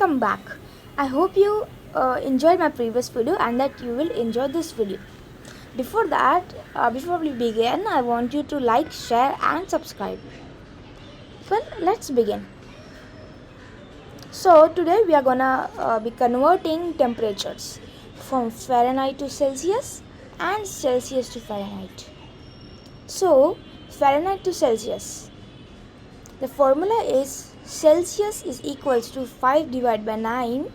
Welcome back. I hope you enjoyed my previous video and that you will enjoy this video. Before that, before we begin, I want you to like, share and subscribe. Well, let's begin. So today we are gonna be converting temperatures from Fahrenheit to Celsius and Celsius to Fahrenheit. So Fahrenheit to Celsius. The formula is Celsius is equals to 5 divided by 9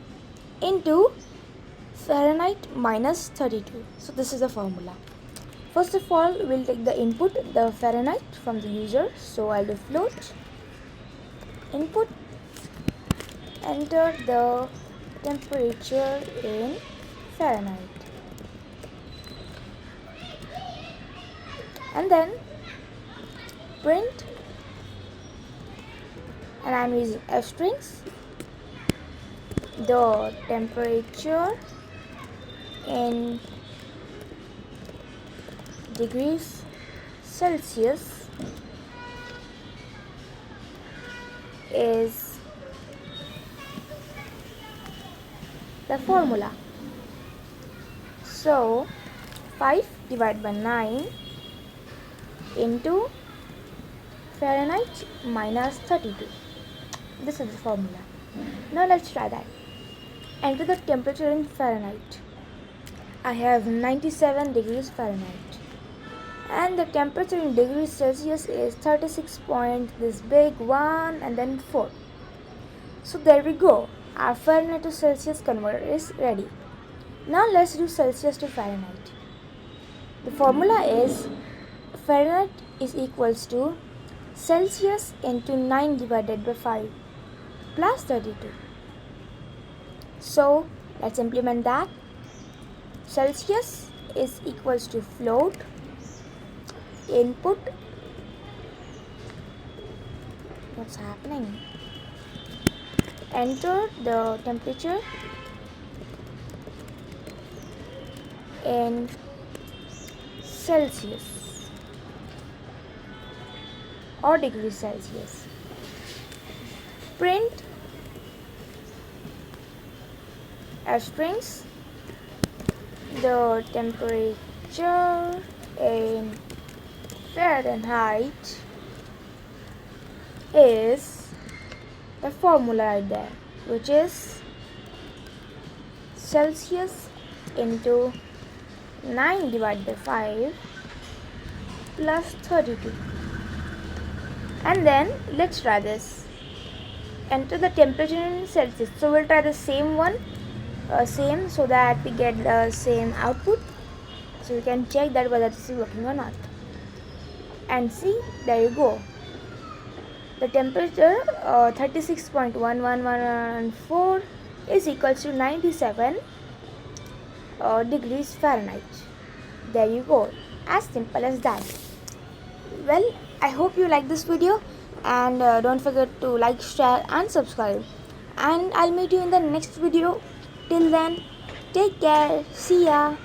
into Fahrenheit minus 32. So this is the formula. First of all, we'll take the input, the Fahrenheit from the user. So I'll do float input, enter the temperature in Fahrenheit, and then print, and I'm using F strings, the temperature in degrees Celsius is the formula. So 5 divided by 9 into Fahrenheit minus 32. This is the formula. Now let's try that. Enter the temperature in Fahrenheit. I have 97 degrees Fahrenheit. And the temperature in degrees Celsius is 36 point, this big 1 and then 4. So there we go. Our Fahrenheit to Celsius converter is ready. Now let's do Celsius to Fahrenheit. The formula is Fahrenheit is equals to Celsius into 9 divided by 5 plus 32. So let's implement that. Celsius is equals to float input. What's happening? Enter the temperature in Celsius or degrees Celsius. Print F strings, the temperature in Fahrenheit is the formula right there, which is Celsius into 9 divided by 5 plus 32. And then let's try this. Enter the temperature in Celsius. So we'll try the same one, same, so that we get the same output. So we can check that whether this is working or not. And see, there you go. The temperature 36.11114 is equals to 97 degrees Fahrenheit. There you go. As simple as that. Well, I hope you like this video, and don't forget to like, share and subscribe, and I'll meet you in the next video. Till then, take care. See ya.